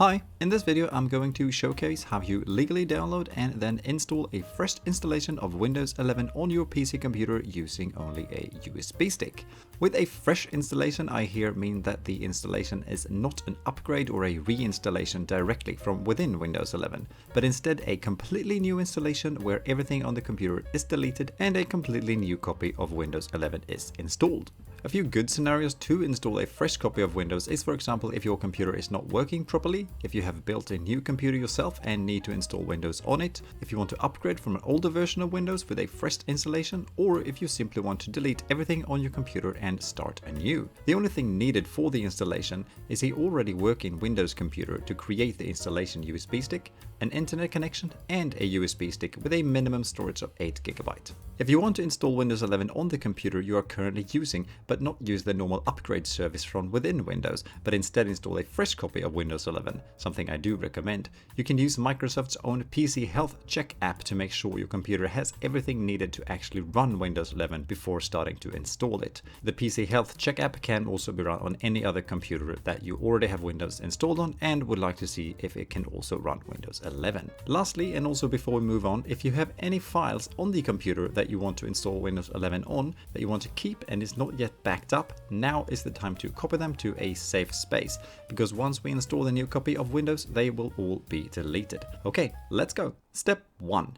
Hi, in this video I'm going to showcase how you legally download and then install a fresh installation of Windows 11 on your PC computer using only a USB stick. With a fresh installation, I here mean that the installation is not an upgrade or a reinstallation directly from within Windows 11, but instead a completely new installation where everything on the computer is deleted and a completely new copy of Windows 11 is installed. A few good scenarios to install a fresh copy of Windows is, for example, if your computer is not working properly, if you have built a new computer yourself and need to install Windows on it, if you want to upgrade from an older version of Windows with a fresh installation, or if you simply want to delete everything on your computer and start anew. The only thing needed for the installation is a already working Windows computer to create the installation USB stick, an internet connection, and a USB stick with a minimum storage of 8 GB. If you want to install Windows 11 on the computer you are currently using, but not use the normal upgrade service from within Windows, but instead install a fresh copy of Windows 11, something I do recommend, you can use Microsoft's own PC Health Check app to make sure your computer has everything needed to actually run Windows 11 before starting to install it. The PC Health Check app can also be run on any other computer that you already have Windows installed on and would like to see if it can also run Windows 11. Lastly, and also before we move on, if you have any files on the computer that you want to install Windows 11 on that you want to keep and is not yet backed up, now is the time to copy them to a safe space, because once we install the new copy of Windows, they will all be deleted. Okay, let's go. Step 1.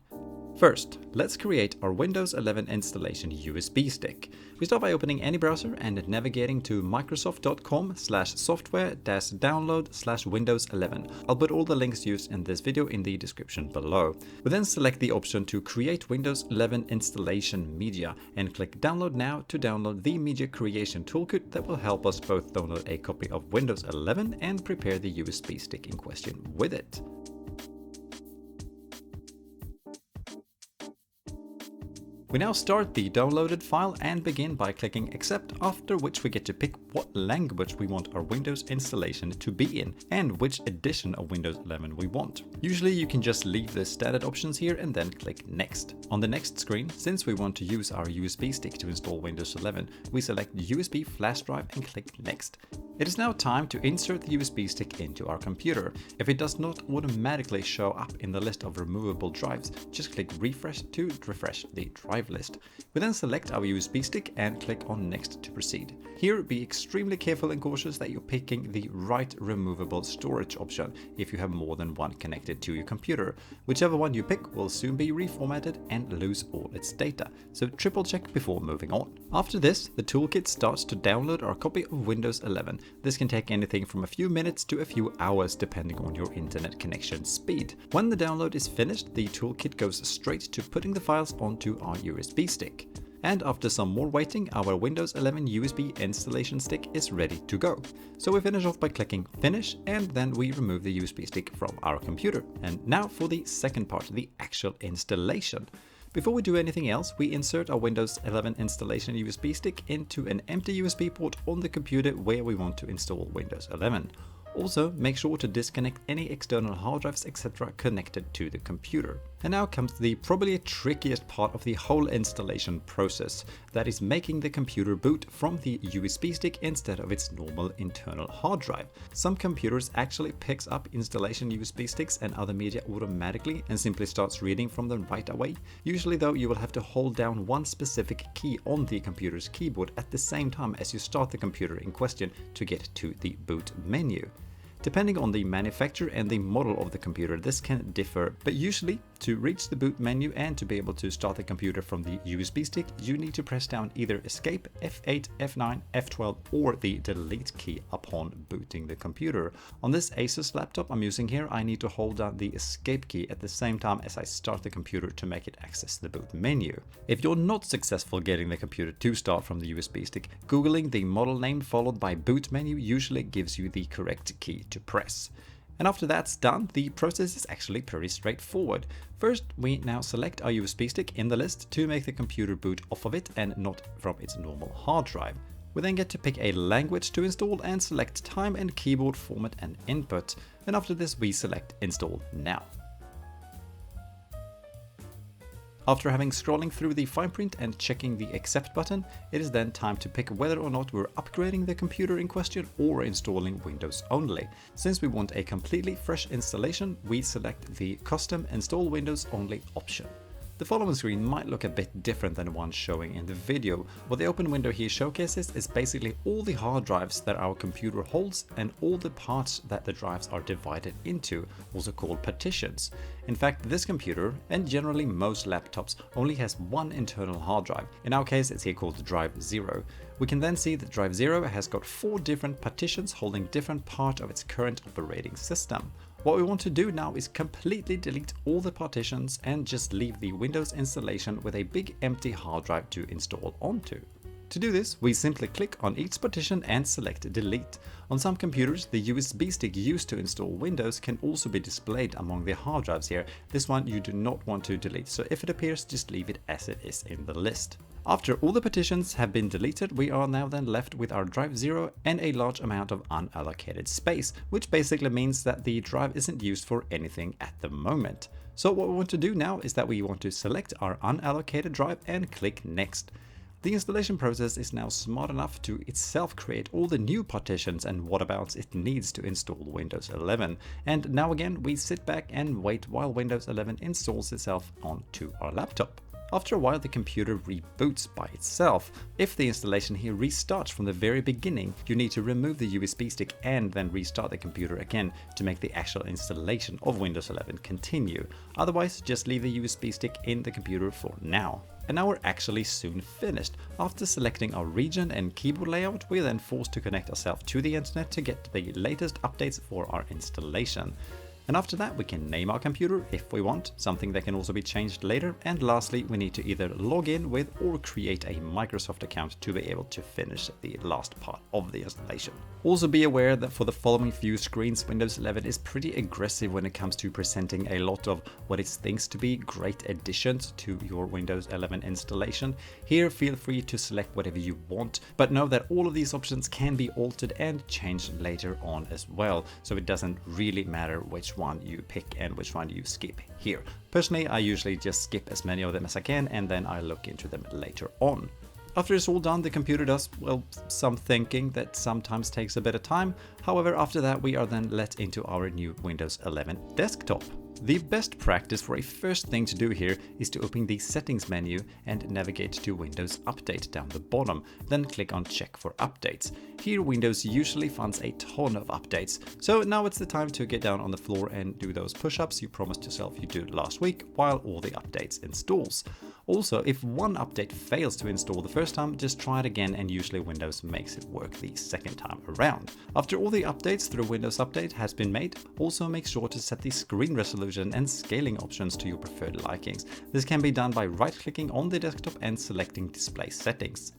First, let's create our Windows 11 installation USB stick. We start by opening any browser and navigating to microsoft.com/software-download/Windows 11. I'll put all the links used in this video in the description below. We then select the option to create Windows 11 installation media and click download now to download the media creation toolkit that will help us both download a copy of Windows 11 and prepare the USB stick in question with it. We now start the downloaded file and begin by clicking accept, after which we get to pick what language we want our Windows installation to be in and which edition of Windows 11 we want. Usually you can just leave the standard options here and then click next. On the next screen, since we want to use our USB stick to install Windows 11, we select USB flash drive and click next. It is now time to insert the USB stick into our computer. If it does not automatically show up in the list of removable drives, just click refresh to refresh the drive list. We then select our USB stick and click on next to proceed. Here, be extremely careful and cautious that you're picking the right removable storage option if you have more than one connected to your computer. Whichever one you pick will soon be reformatted and lose all its data, so triple check before moving on. After this, the toolkit starts to download our copy of Windows 11. This can take anything from a few minutes to a few hours depending on your internet connection speed. When the download is finished, the toolkit goes straight to putting the files onto our USB stick. And after some more waiting, our Windows 11 USB installation stick is ready to go. So we finish off by clicking finish, and then we remove the USB stick from our computer. And now for the second part, the actual installation. Before we do anything else, we insert our Windows 11 installation USB stick into an empty USB port on the computer where we want to install Windows 11. Also, make sure to disconnect any external hard drives, etc. connected to the computer. And now comes the probably trickiest part of the whole installation process, that is making the computer boot from the USB stick instead of its normal internal hard drive. Some computers actually picks up installation USB sticks and other media automatically and simply starts reading from them right away. Usually though, you will have to hold down one specific key on the computer's keyboard at the same time as you start the computer in question to get to the boot menu. Depending on the manufacturer and the model of the computer, this can differ, but usually to reach the boot menu and to be able to start the computer from the USB stick, you need to press down either Escape, F8, F9, F12 or the Delete key upon booting the computer. On this Asus laptop I'm using here, I need to hold down the Escape key at the same time as I start the computer to make it access the boot menu. If you're not successful getting the computer to start from the USB stick, googling the model name followed by boot menu usually gives you the correct key to press. And after that's done, the process is actually pretty straightforward. First, we now select our USB stick in the list to make the computer boot off of it and not from its normal hard drive. We then get to pick a language to install and select time and keyboard format and input. And after this, we select install now. After having scrolling through the fine print and checking the accept button, it is then time to pick whether or not we're upgrading the computer in question or installing Windows only. Since we want a completely fresh installation, we select the custom install Windows only option. The following screen might look a bit different than the one showing in the video. What the open window here showcases is basically all the hard drives that our computer holds and all the parts that the drives are divided into, also called partitions. In fact, this computer, and generally most laptops, only has one internal hard drive. In our case, it's here called drive 0. We can then see that drive 0 has got 4 different partitions holding different parts of its current operating system. What we want to do now is completely delete all the partitions and just leave the Windows installation with a big empty hard drive to install onto. To do this, we simply click on each partition and select delete. On some computers, the USB stick used to install Windows can also be displayed among the hard drives here. This one you do not want to delete, so if it appears, just leave it as it is in the list. After all the partitions have been deleted, we are now then left with our drive 0 and a large amount of unallocated space, which basically means that the drive isn't used for anything at the moment. So what we want to do now is that we want to select our unallocated drive and click next. The installation process is now smart enough to itself create all the new partitions and whatabouts it needs to install Windows 11. And now again, we sit back and wait while Windows 11 installs itself onto our laptop. After a while, the computer reboots by itself. If the installation here restarts from the very beginning, you need to remove the USB stick and then restart the computer again to make the actual installation of Windows 11 continue. Otherwise, just leave the USB stick in the computer for now. And now we're actually soon finished. After selecting our region and keyboard layout, we're then forced to connect ourselves to the internet to get the latest updates for our installation. And after that, we can name our computer if we want, something that can also be changed later. And lastly, we need to either log in with or create a Microsoft account to be able to finish the last part of the installation. Also be aware that for the following few screens, Windows 11 is pretty aggressive when it comes to presenting a lot of what it thinks to be great additions to your Windows 11 installation. Here, feel free to select whatever you want, but know that all of these options can be altered and changed later on as well. So it doesn't really matter which one you pick and which one you skip here. Personally, I usually just skip as many of them as I can and then I look into them later on. After it's all done, the computer does, well, some thinking that sometimes takes a bit of time. However, after that, we are then let into our new Windows 11 desktop. The best practice for a first thing to do here is to open the settings menu and navigate to Windows Update down the bottom, then click on check for updates. Here Windows usually funds a ton of updates, so now it's the time to get down on the floor and do those push-ups you promised yourself you'd do last week while all the updates installs. Also, if one update fails to install the first time, just try it again and usually Windows makes it work the second time around. After all the updates through Windows Update has been made, also make sure to set the screen resolution and scaling options to your preferred likings. This can be done by right-clicking on the desktop and selecting Display Settings.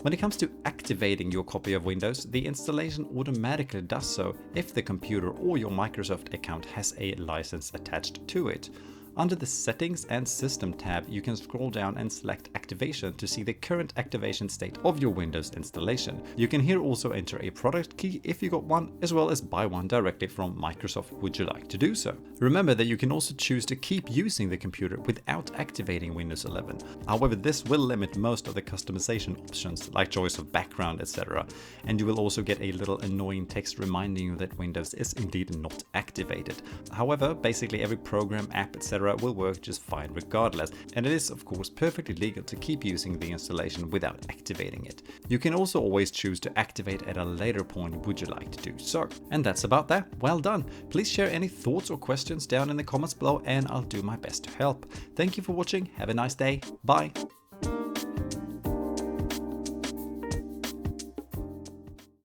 When it comes to activating your copy of Windows, the installation automatically does so if the computer or your Microsoft account has a license attached to it. Under the Settings and System tab, you can scroll down and select Activation to see the current activation state of your Windows installation. You can here also enter a product key if you got one, as well as buy one directly from Microsoft would you like to do so. Remember that you can also choose to keep using the computer without activating Windows 11. However, this will limit most of the customization options like choice of background, etc. And you will also get a little annoying text reminding you that Windows is indeed not activated. However, basically every program, app, etc. will work just fine regardless, and it is of course perfectly legal to keep using the installation without activating it. You can also always choose to activate at a later point would you like to do so. And that's about that. Well done. Please share any thoughts or questions down in the comments below and I'll do my best to help. Thank you for watching. Have a nice day. Bye.